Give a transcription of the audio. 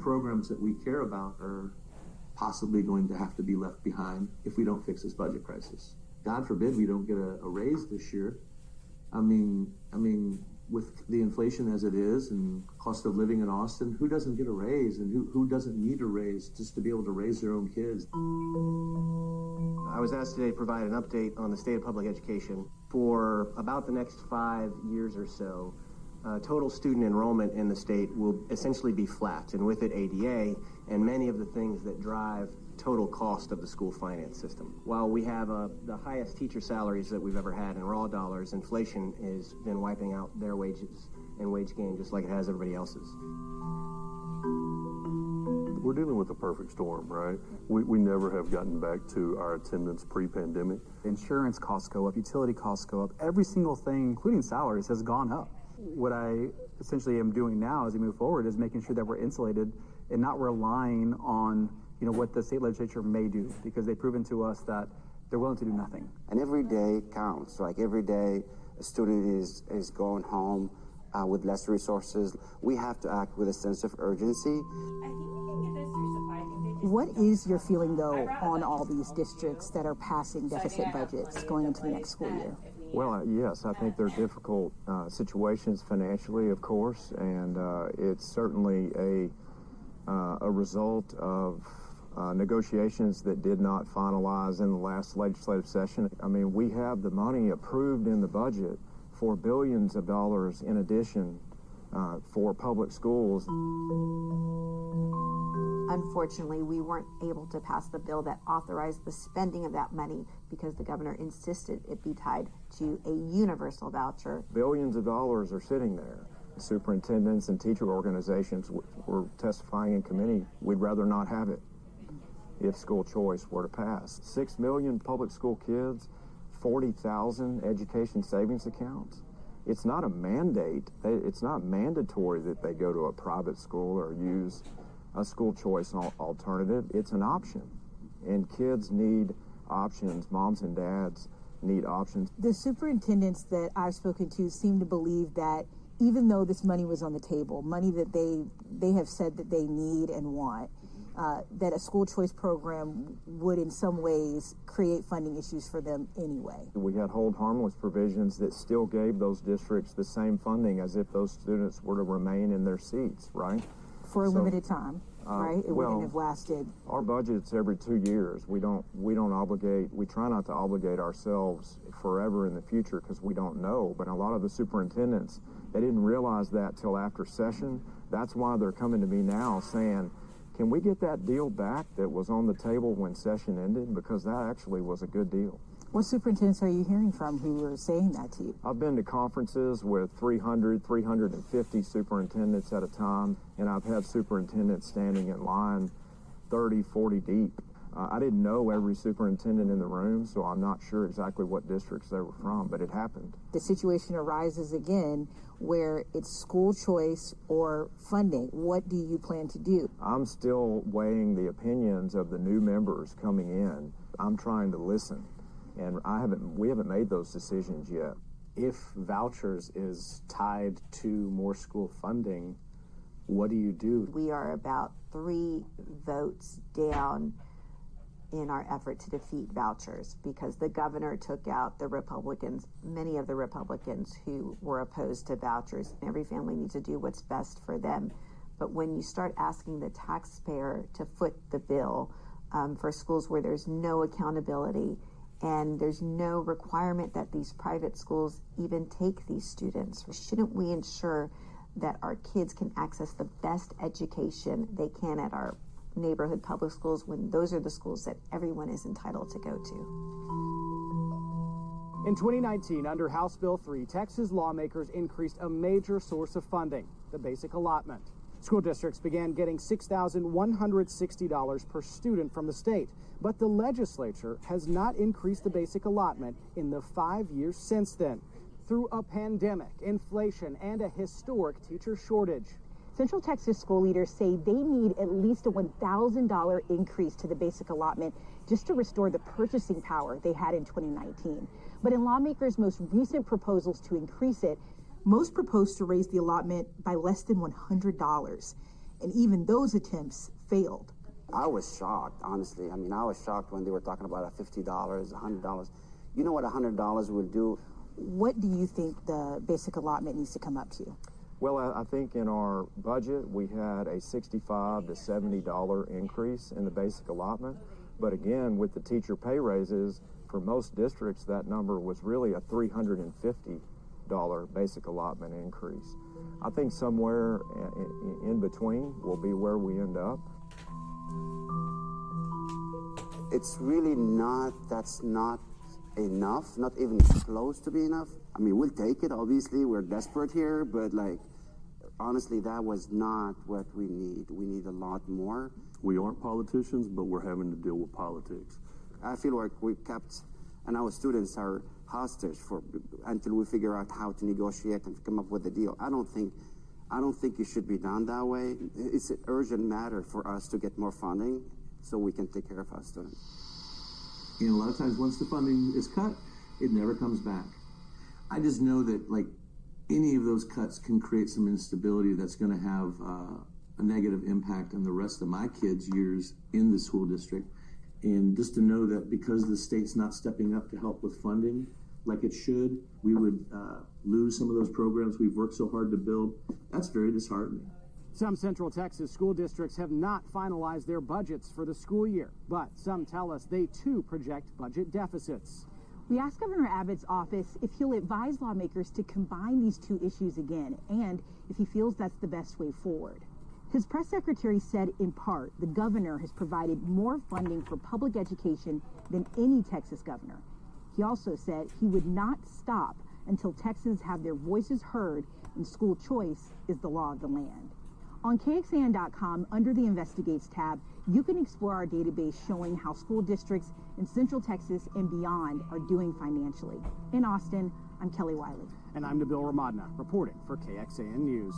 programs that we care about are possibly going to have to be left behind if we don't fix this budget crisis. God forbid we don't get a raise this year. I mean, with the inflation as it is and cost of living in Austin, who doesn't get a raise, and who doesn't need a raise just to be able to raise their own kids? I was asked today to provide an update on the state of public education. For about the next 5 years or so, total student enrollment in the state will essentially be flat, and with it ADA and many of the things that drive total cost of the school finance system. While we have the highest teacher salaries that we've ever had in raw dollars, inflation has been wiping out their wages and wage gain just like it has everybody else's. We're dealing with a perfect storm, right? We never have gotten back to our attendance pre-pandemic. Insurance costs go up, utility costs go up, every single thing, including salaries, has gone up. What I essentially am doing now as we move forward is making sure that we're insulated and not relying on what the state legislature may do, because they've proven to us that they're willing to do nothing. And every day counts. Like every day a student is going home with less resources. We have to act with a sense of urgency. I think we can get this through supply. What is your feeling, though, on all these districts that are passing deficit budgets going into the next school year? Well, yes, I think they're difficult situations financially, of course, and it's certainly a result of negotiations that did not finalize in the last legislative session. I mean, we have the money approved in the budget for billions of dollars in addition for public schools. Unfortunately, we weren't able to pass the bill that authorized the spending of that money because the governor insisted it be tied to a universal voucher. Billions of dollars are sitting there. Superintendents and teacher organizations were testifying in committee. We'd rather not have it if school choice were to pass. 6 million public school kids, 40,000 education savings accounts. It's not a mandate. It's not mandatory that they go to a private school or use a school choice alternative. It's an option, and kids need options. Moms and dads need options. The superintendents that I've spoken to seem to believe that even though this money was on the table, money that they have said that they need and want, that a school choice program would in some ways create funding issues for them anyway. We had hold harmless provisions that still gave those districts the same funding as if those students were to remain in their seats, right? For a limited time, right? It wouldn't have lasted. Our budget's every 2 years. We try not to obligate ourselves forever in the future because we don't know. But a lot of the superintendents, they didn't realize that till after session. That's why they're coming to me now saying, can we get that deal back that was on the table when session ended? Because that actually was a good deal. What superintendents are you hearing from who are saying that to you? I've been to conferences with 300, 350 superintendents at a time, and I've had superintendents standing in line 30, 40 deep. I didn't know every superintendent in the room, so I'm not sure exactly what districts they were from, but it happened. The situation arises again where it's school choice or funding. What do you plan to do? I'm still weighing the opinions of the new members coming in. I'm trying to listen, and we haven't made those decisions yet. If vouchers is tied to more school funding, what do you do? We are about 3 votes down in our effort to defeat vouchers because the governor took out many of the Republicans who were opposed to vouchers. Every family needs to do what's best for them. But when you start asking the taxpayer to foot the bill for schools where there's no accountability and there's no requirement that these private schools even take these students, shouldn't we ensure that our kids can access the best education they can at our neighborhood public schools when those are the schools that everyone is entitled to go to? In 2019, under House Bill 3, Texas lawmakers increased a major source of funding, the basic allotment. School districts began getting $6,160 per student from the state, but the legislature has not increased the basic allotment in the 5 years since then, through a pandemic, inflation, and a historic teacher shortage. Central Texas school leaders say they need at least a $1,000 increase to the basic allotment just to restore the purchasing power they had in 2019. But in lawmakers' most recent proposals to increase it, most proposed to raise the allotment by less than $100. and even those attempts failed. I was shocked, honestly. I mean, I was shocked when they were talking about $50, $100. You know what $100 will do? What do you think the basic allotment needs to come up to? Well, I think in our budget we had a $65 to $70 increase in the basic allotment. But again, with the teacher pay raises, for most districts that number was really a $350 basic allotment increase. I think somewhere in between will be where we end up. It's really not, that's not enough, not even close to be enough. I mean, we'll take it, obviously, we're desperate here, but like, honestly, that was not what we need. We need a lot more. We aren't politicians, but we're having to deal with politics. I feel like we kept, and our students are hostage until we figure out how to negotiate and come up with a deal. I don't think it should be done that way. It's an urgent matter for us to get more funding so we can take care of our students. And a lot of times once the funding is cut, it never comes back. I just know that like any of those cuts can create some instability that's going to have a negative impact on the rest of my kids' years in the school district. And just to know that because the state's not stepping up to help with funding like it should, we would lose some of those programs we've worked so hard to build. That's very disheartening. Some Central Texas school districts have not finalized their budgets for the school year, but some tell us they too project budget deficits. We asked Governor Abbott's office if he'll advise lawmakers to combine these two issues again and if he feels that's the best way forward. His press secretary said in part the governor has provided more funding for public education than any Texas governor. He also said he would not stop until Texans have their voices heard and school choice is the law of the land. On KXAN.com, under the Investigates tab, you can explore our database showing how school districts in Central Texas and beyond are doing financially. In Austin, I'm Kelly Wiley. And I'm Nabil Ramadna, reporting for KXAN News.